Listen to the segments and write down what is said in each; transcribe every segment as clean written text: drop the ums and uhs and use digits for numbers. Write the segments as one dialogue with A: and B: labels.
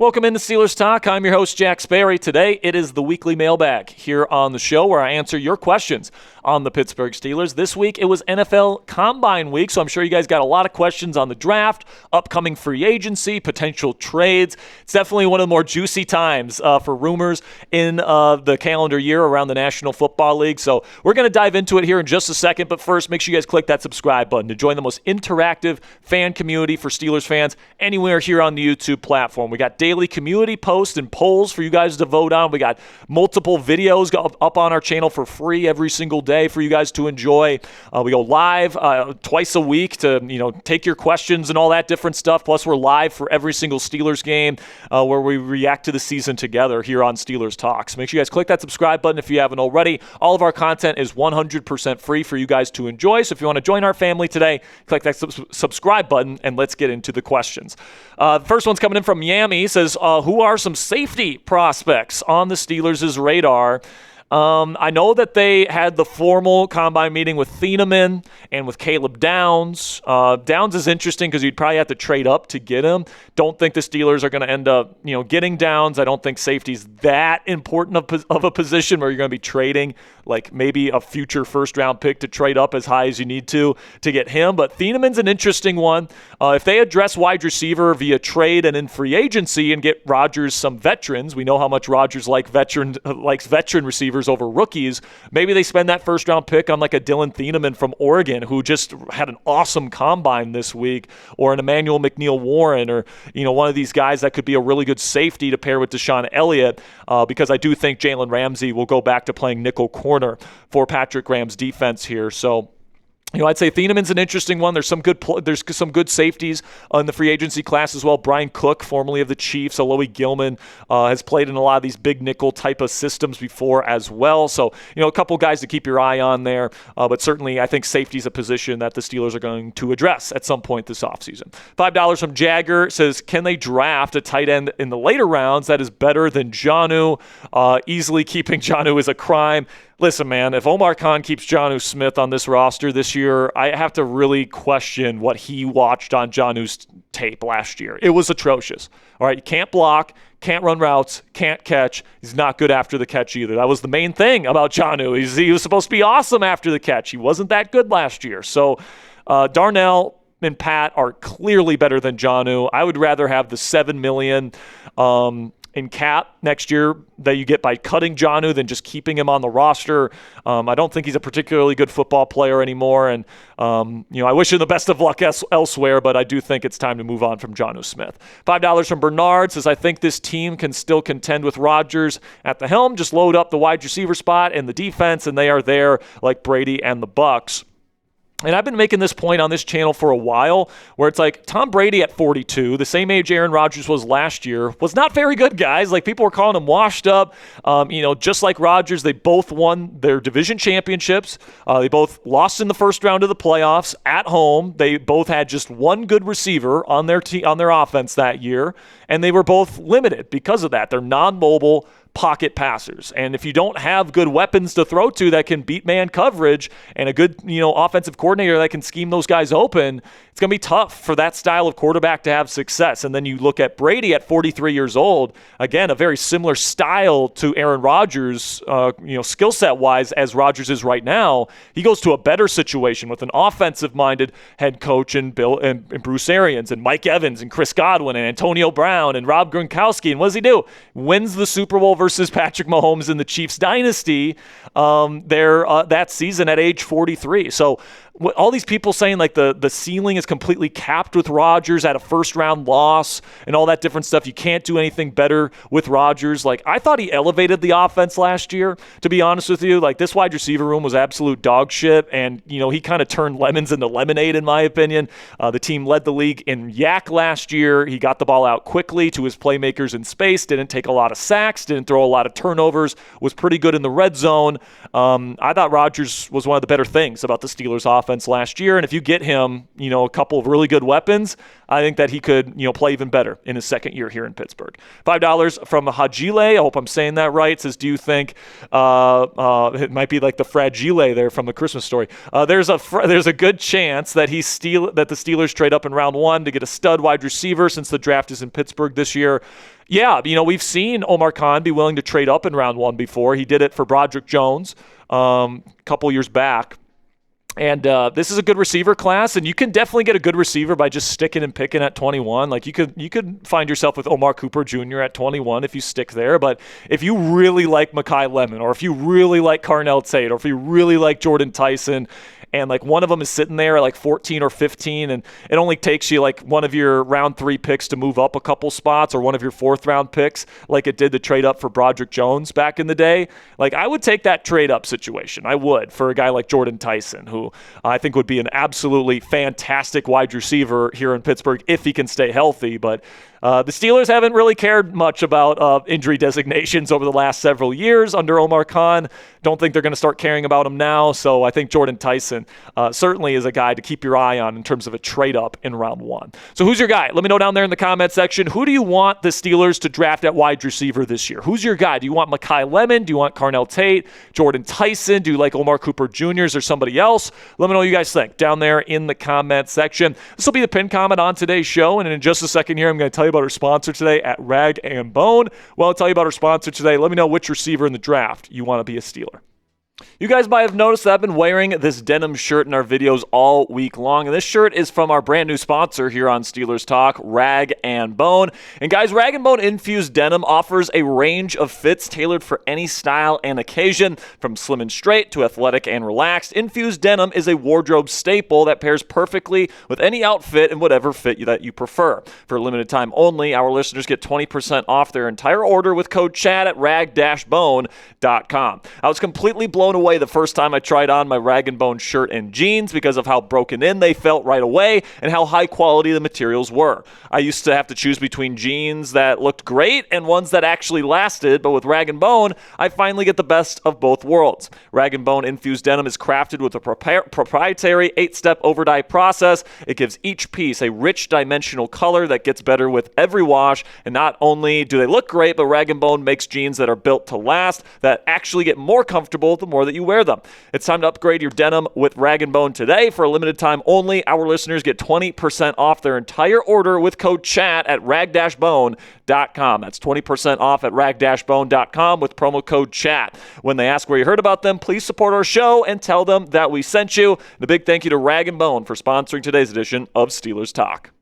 A: Welcome into Steelers Talk. I'm your host, Jack Sperry. Today, it is the weekly mailbag here on the show where I answer your questions on the Pittsburgh Steelers. This week, it was NFL Combine week, so I'm sure you guys got a lot of questions on the draft, upcoming free agency, potential trades. It's definitely one of the more juicy times for rumors in the calendar year around the National Football League. So we're going to dive into it here in just a second, but first, make sure you guys click that subscribe button to join the most interactive fan community for Steelers fans anywhere here on the YouTube platform. We got daily community posts and polls for you guys to vote on. We got multiple videos up on our channel for free every single day for you guys to enjoy. We go live twice a week to take your questions and all that different stuff. Plus, we're live for every single Steelers game where we react to the season together here on Steelers Talks. Make sure you guys click that subscribe button if you haven't already. All of our content is 100% free for you guys to enjoy. So if you want to join our family today, click that subscribe button and let's get into the questions. The first one's coming in from Miami. He says, who are some safety prospects on the Steelers' radar? I know that they had the formal combine meeting with Thieneman and with Caleb Downs. Downs is interesting because you'd probably have to trade up to get him. Don't think the Steelers are going to end up, getting Downs. I don't think safety's that important of a position where you're going to be trading like maybe a future first-round pick to trade up as high as you need to get him. But Thieneman's an interesting one. If they address wide receiver via trade and in free agency and get Rodgers some veterans, we know how much Rodgers likes veteran receivers over rookies. Maybe they spend that first-round pick on like a Dylan Thieneman from Oregon who just had an awesome combine this week, or an Emmanuel McNeil-Warren, or one of these guys that could be a really good safety to pair with Deshaun Elliott, because I do think Jalen Ramsey will go back to playing nickel corner for Patrick Graham's defense here. So I'd say Thieneman's an interesting one. There's some good safeties in the free agency class as well. Brian Cook, formerly of the Chiefs, Alohi Gilman, has played in a lot of these big nickel type of systems before as well. So, a couple guys to keep your eye on there. But certainly, I think safety's a position that the Steelers are going to address at some point this offseason. $5 from Jagger says, can they draft a tight end in the later rounds that is better than Jonnu? Easily keeping Jonnu is a crime. Listen, man, if Omar Khan keeps Jonnu Smith on this roster this year, I have to really question what he watched on Jonnu's tape last year. It was atrocious. All right, you can't block, can't run routes, can't catch. He's not good after the catch either. That was the main thing about Jonnu. He was supposed to be awesome after the catch. He wasn't that good last year. So Darnell and Pat are clearly better than Jonnu. I would rather have the $7 million in cap next year that you get by cutting Jonnu than just keeping him on the roster. I don't think he's a particularly good football player anymore, and I wish him the best of luck elsewhere, but I do think it's time to move on from Jonnu Smith. $5 from Bernard says, I think this team can still contend with Rodgers at the helm. Just load up the wide receiver spot and the defense, and they are there like Brady and the Bucs. And I've been making this point on this channel for a while, where it's like Tom Brady at 42, the same age Aaron Rodgers was last year, was not very good, guys. Like, people were calling him washed up. Just like Rodgers, they both won their division championships. They both lost in the first round of the playoffs at home. They both had just one good receiver on their offense that year, and they were both limited because of that. They're non-mobile pocket passers. And if you don't have good weapons to throw to that can beat man coverage, and a good, offensive coordinator that can scheme those guys open, it's going to be tough for that style of quarterback to have success. And then you look at Brady at 43 years old, again, a very similar style to Aaron Rodgers, skill set wise as Rodgers is right now. He goes to a better situation with an offensive-minded head coach and Bruce Arians and Mike Evans and Chris Godwin and Antonio Brown and Rob Gronkowski. And what does he do? Wins the Super Bowl versus Patrick Mahomes in the Chiefs dynasty that season at age 43. So all these people saying like the ceiling is completely capped with Rodgers at a first-round loss and all that different stuff. You can't do anything better with Rodgers. Like, I thought he elevated the offense last year, to be honest with you. Like, this wide receiver room was absolute dog shit, and, he kind of turned lemons into lemonade, in my opinion. The team led the league in yak last year. He got the ball out quickly to his playmakers in space, didn't take a lot of sacks, didn't throw a lot of turnovers, was pretty good in the red zone. I thought Rodgers was one of the better things about the Steelers' offense last year, and if you get him, a couple of really good weapons, I think that he could, play even better in his second year here in Pittsburgh. $5 from Hajile. I hope I'm saying that right. Says, do you think it might be like the fragile there from the Christmas Story? There's a good chance that the Steelers trade up in round one to get a stud wide receiver, since the draft is in Pittsburgh this year. Yeah, we've seen Omar Khan be willing to trade up in round 1 before. He did it for Broderick Jones a couple years back. And this is a good receiver class, and you can definitely get a good receiver by just sticking and picking at 21. Like you could find yourself with Omar Cooper Jr. at 21 if you stick there. But if you really like Mekhi Lemon, or if you really like Carnell Tate, or if you really like Jordan Tyson, and like one of them is sitting there at like 14 or 15, and it only takes you like one of your round 3 picks to move up a couple spots, or one of your 4th round picks, like it did to trade up for Broderick Jones back in the day. Like I would take that trade up situation. I would, for a guy like Jordan Tyson, who I think would be an absolutely fantastic wide receiver here in Pittsburgh if he can stay healthy. But the Steelers haven't really cared much about injury designations over the last several years under Omar Khan. Don't think they're going to start caring about him now. So I think Jordan Tyson certainly is a guy to keep your eye on in terms of a trade up in round 1. So who's your guy? Let me know down there in the comment section. Who do you want the Steelers to draft at wide receiver this year? Who's your guy? Do you want Mekhi Lemon? Do you want Carnell Tate? Jordan Tyson? Do you like Omar Cooper Jr.? Or somebody else? Let me know what you guys think down there in the comment section. This will be the pinned comment on today's show. And in just a second here, I'm going to tell you about our sponsor today at Rag & Bone. Well, I'll tell you about our sponsor today. Let me know which receiver in the draft you want to be a Steeler. You guys might have noticed that I've been wearing this denim shirt in our videos all week long, and this shirt is from our brand new sponsor here on Steelers Talk, Rag & Bone. And guys, Rag & Bone Infused Denim offers a range of fits tailored for any style and occasion, from slim and straight to athletic and relaxed. Infused Denim is a wardrobe staple that pairs perfectly with any outfit and whatever fit that you prefer. For a limited time only, our listeners get 20% off their entire order with code CHAT at rag-bone.com. I was completely blown away the first time I tried on my Rag & Bone shirt and jeans because of how broken in they felt right away and how high quality the materials were. I used to have to choose between jeans that looked great and ones that actually lasted, but with Rag & Bone, I finally get the best of both worlds. Rag & Bone Infused Denim is crafted with a proprietary 8-step overdye process. It gives each piece a rich dimensional color that gets better with every wash, and not only do they look great, but Rag & Bone makes jeans that are built to last, that actually get more comfortable the more that you wear them. It's time to upgrade your denim with Rag & Bone today. For a limited time only, our listeners get 20% off their entire order with code CHAT at rag-bone.com. That's 20% off at rag-bone.com with promo code CHAT. When they ask where you heard about them, please support our show and tell them that we sent you. And a big thank you to Rag & Bone for sponsoring today's edition of Steelers Talk.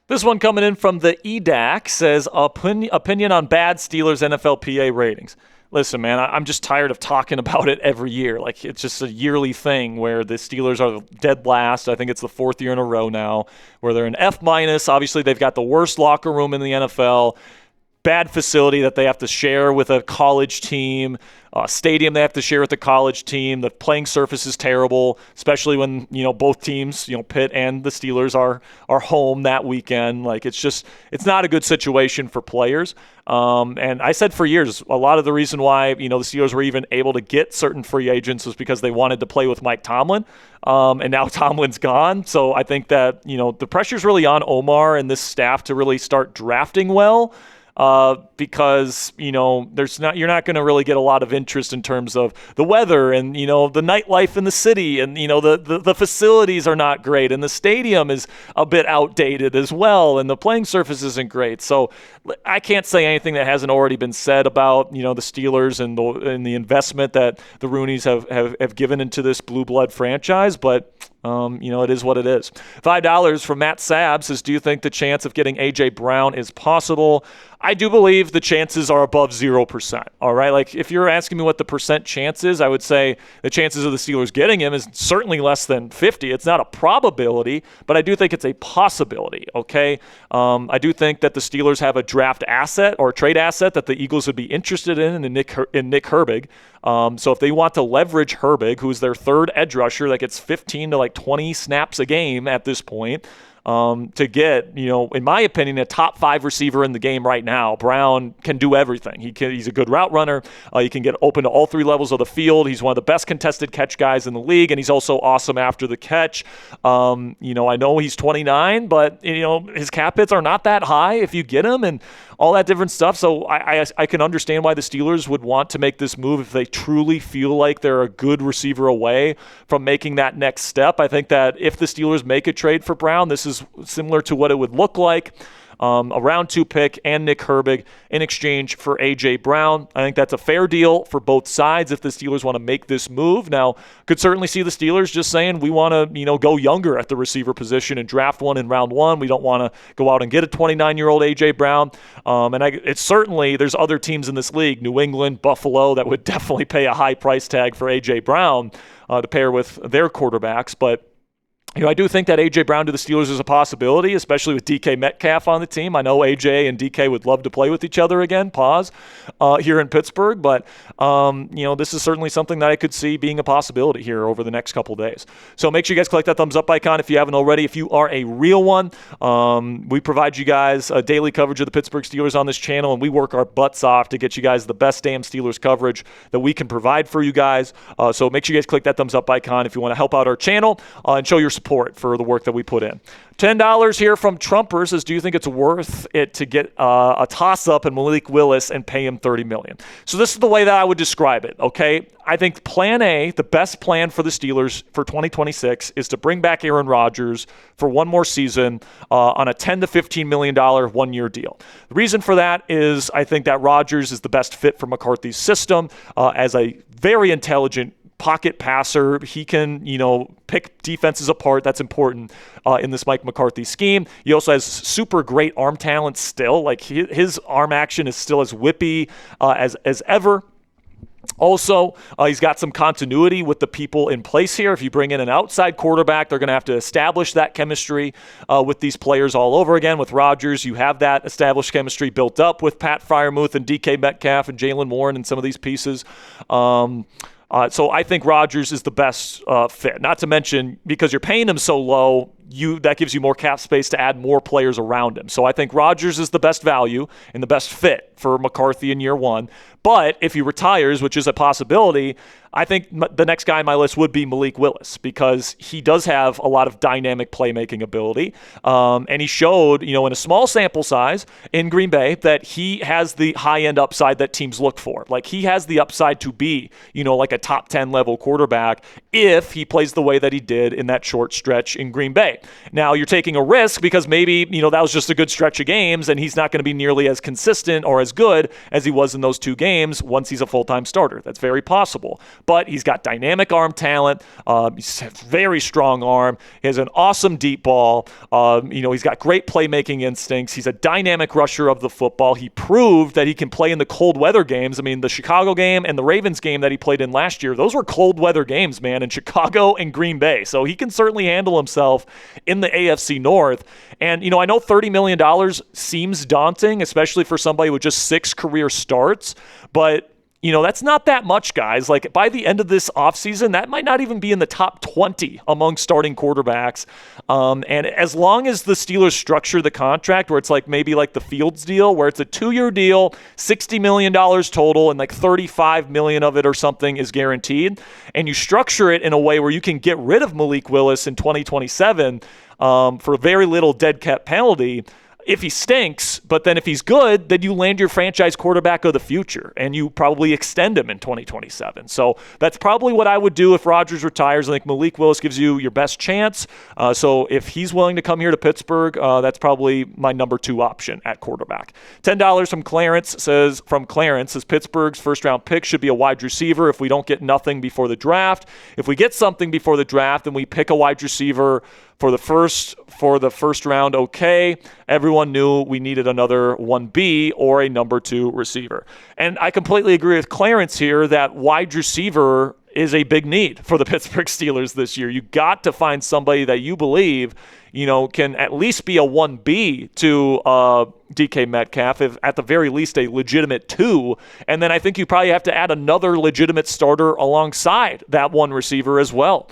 A: This one coming in from the EDAC says, opinion on bad Steelers NFLPA ratings. Listen, man, I'm just tired of talking about it every year. Like, it's just a yearly thing where the Steelers are dead last. I think it's the 4th year in a row now where they're an F-. Obviously, they've got the worst locker room in the NFL. Bad facility that they have to share with a college team. Stadium they have to share with the college team. The playing surface is terrible, especially when both teams, Pitt and the Steelers are home that weekend. Like, it's not a good situation for players. And I said for years, a lot of the reason why the Steelers were even able to get certain free agents was because they wanted to play with Mike Tomlin. And now Tomlin's gone, so I think that the pressure's really on Omar and this staff to really start drafting well. Because you're not going to really get a lot of interest in terms of the weather and the nightlife in the city, and the facilities are not great, and the stadium is a bit outdated as well, and the playing surface isn't great. So I can't say anything that hasn't already been said about the Steelers and the investment that the Rooneys have given into this blue blood franchise, but it is what it is. $5 from Matt Sabb says, do you think the chance of getting A.J. Brown is possible? I do believe the chances are above 0%. All right. Like, if you're asking me what the percent chance is, I would say the chances of the Steelers getting him is certainly less than 50. It's not a probability, but I do think it's a possibility. Okay. I do think that the Steelers have a draft asset or trade asset that the Eagles would be interested in Nick Herbig. So if they want to leverage Herbig, who's their third edge rusher that gets 15 to 20 snaps a game at this point, to get, in my opinion, a top 5 receiver in the game right now. Brown can do everything. He's a good route runner. He can get open to all 3 levels of the field. He's one of the best contested catch guys in the league, and he's also awesome after the catch. I know he's 29, but his cap hits are not that high if you get him, and all that different stuff. So I can understand why the Steelers would want to make this move if they truly feel like they're a good receiver away from making that next step. I think that if the Steelers make a trade for Brown, this is similar to what it would look like. a round 2 pick, and Nick Herbig in exchange for A.J. Brown. I think that's a fair deal for both sides if the Steelers want to make this move. Now, could certainly see the Steelers just saying we want to, go younger at the receiver position and draft one in round 1. We don't want to go out and get a 29-year-old A.J. Brown. It's certainly, there's other teams in this league, New England, Buffalo, that would definitely pay a high price tag for A.J. Brown to pair with their quarterbacks. But I do think that A.J. Brown to the Steelers is a possibility, especially with DK Metcalf on the team. I know A.J. and DK would love to play with each other again, here in Pittsburgh. But, this is certainly something that I could see being a possibility here over the next couple days. So make sure you guys click that thumbs up icon if you haven't already. If you are a real one, we provide you guys a daily coverage of the Pittsburgh Steelers on this channel, and we work our butts off to get you guys the best damn Steelers coverage that we can provide for you guys. So make sure you guys click that thumbs up icon if you want to help out our channel and show your support for the work that we put in. $10 here from Trumper says, do you think it's worth it to get a toss-up in Malik Willis and pay him $30 million? So this is the way that I would describe it, okay? I think plan A, the best plan for the Steelers for 2026, is to bring back Aaron Rodgers for one more season on a $10 to $15 million one-year deal. The reason for that is I think that Rodgers is the best fit for McCarthy's system as a very intelligent pocket passer. He can, pick defenses apart. That's important in this Mike McCarthy scheme. He also has super great arm talent still. Like his arm action is still as whippy as ever. Also, he's got some continuity with the people in place here. If you bring in an outside quarterback, they're going to have to establish that chemistry with these players all over again. With Rodgers, you have that established chemistry built up with Pat Freiermuth and DK Metcalf and Jalen Warren and some of these pieces. So I think Rodgers is the best fit. Not to mention, because you're paying him so low, that gives you more cap space to add more players around him. So I think Rodgers is the best value and the best fit for McCarthy in year 1. But if he retires, which is a possibility, I think the next guy on my list would be Malik Willis, because he does have a lot of dynamic playmaking ability. And he showed, in a small sample size in Green Bay, that he has the high-end upside that teams look for. Like, he has the upside to be, like a top 10 level quarterback if he plays the way that he did in that short stretch in Green Bay. Now, you're taking a risk because maybe, that was just a good stretch of games and he's not going to be nearly as consistent or as good as he was in those 2 games once he's a full-time starter. That's very possible. But he's got dynamic arm talent. He's a very strong arm. He has an awesome deep ball. He's got great playmaking instincts. He's a dynamic rusher of the football. He proved that he can play in the cold weather games. I mean, the Chicago game and the Ravens game that he played in last year, those were cold weather games, man, in Chicago and Green Bay. So he can certainly handle himself in the AFC North. And, I know $30 million seems daunting, especially for somebody with just 6 career starts, but that's not that much, guys. Like, by the end of this offseason, that might not even be in the top 20 among starting quarterbacks. And as long as the Steelers structure the contract where it's maybe like the Fields deal, where it's a 2-year deal, $60 million total, and like $35 million of it or something is guaranteed, and you structure it in a way where you can get rid of Malik Willis in 2027 for very little dead cap penalty, if he stinks, but then if he's good, then you land your franchise quarterback of the future, and you probably extend him in 2027. So that's probably what I would do if Rodgers retires. I think Malik Willis gives you your best chance. So if he's willing to come here to Pittsburgh, that's probably my number 2 option at quarterback. $10 from Clarence says, Pittsburgh's first-round pick should be a wide receiver if we don't get nothing before the draft. If we get something before the draft, then we pick a wide receiver for the first round, okay. Everyone knew we needed another 1B or a number 2 receiver. And I completely agree with Clarence here that wide receiver is a big need for the Pittsburgh Steelers this year. You got to find somebody that you believe, can at least be a 1B to DK Metcalf, if at the very least a legitimate 2. And then I think you probably have to add another legitimate starter alongside that one receiver as well.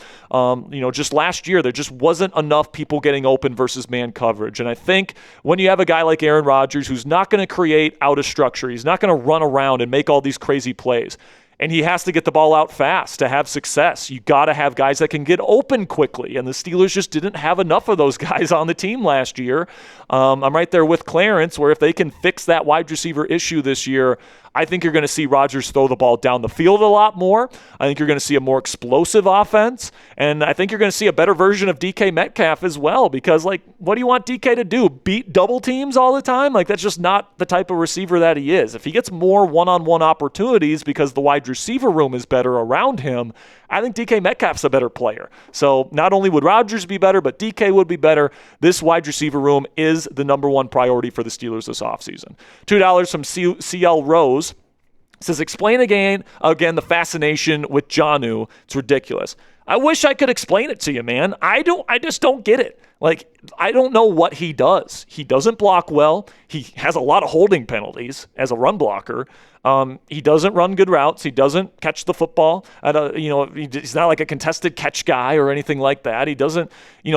A: Just last year, there just wasn't enough people getting open versus man coverage. And I think when you have a guy like Aaron Rodgers who's not going to create out of structure, he's not going to run around and make all these crazy plays, and he has to get the ball out fast to have success. You got to have guys that can get open quickly, and the Steelers just didn't have enough of those guys on the team last year. I'm right there with Clarence, where if they can fix that wide receiver issue this year, I think you're going to see Rodgers throw the ball down the field a lot more. I think you're going to see a more explosive offense, and I think you're going to see a better version of DK Metcalf as well, because, like, what do you want DK to do? Beat double teams all the time? Like, that's just not the type of receiver that he is. If he gets more one-on-one opportunities because the wide receiver room is better around him, I think DK Metcalf's a better player. So not only would Rodgers be better, but DK would be better. This wide receiver room is the number one priority for the Steelers this offseason. $2 from CL Rose says, explain again the fascination with Jonnu. It's ridiculous. I wish I could explain it to you, man. I just don't get it. Like, I don't know what he does. He doesn't block well. He has a lot of holding penalties as a run blocker. He doesn't run good routes. He doesn't catch the football. He's not like a contested catch guy or anything like that. He doesn't,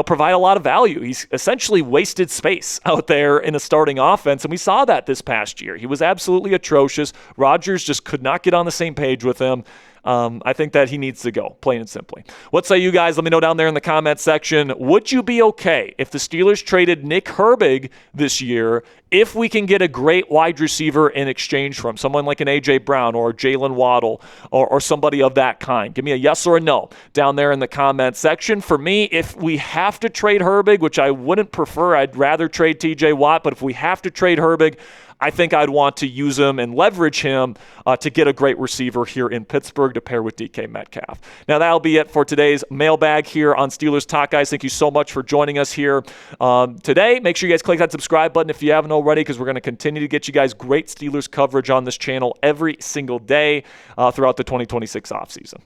A: provide a lot of value. He's essentially wasted space out there in a starting offense, and we saw that this past year. He was absolutely atrocious. Rodgers just could not get on the same page with him. I think that he needs to go, plain and simply. What say you guys? Let me know down there in the comments section. Would you be okay if the Steelers traded Nick Herbig this year if we can get a great wide receiver in exchange from someone like an A.J. Brown or Jalen Waddle or somebody of that kind? Give me a yes or a no down there in the comments section. For me, if we have to trade Herbig, which I wouldn't prefer, I'd rather trade T.J. Watt, but if we have to trade Herbig, I think I'd want to use him and leverage him to get a great receiver here in Pittsburgh to pair with DK Metcalf. Now, that'll be it for today's mailbag here on Steelers Talk, guys. Thank you so much for joining us here today. Make sure you guys click that subscribe button if you haven't already, because we're going to continue to get you guys great Steelers coverage on this channel every single day throughout the 2026 offseason.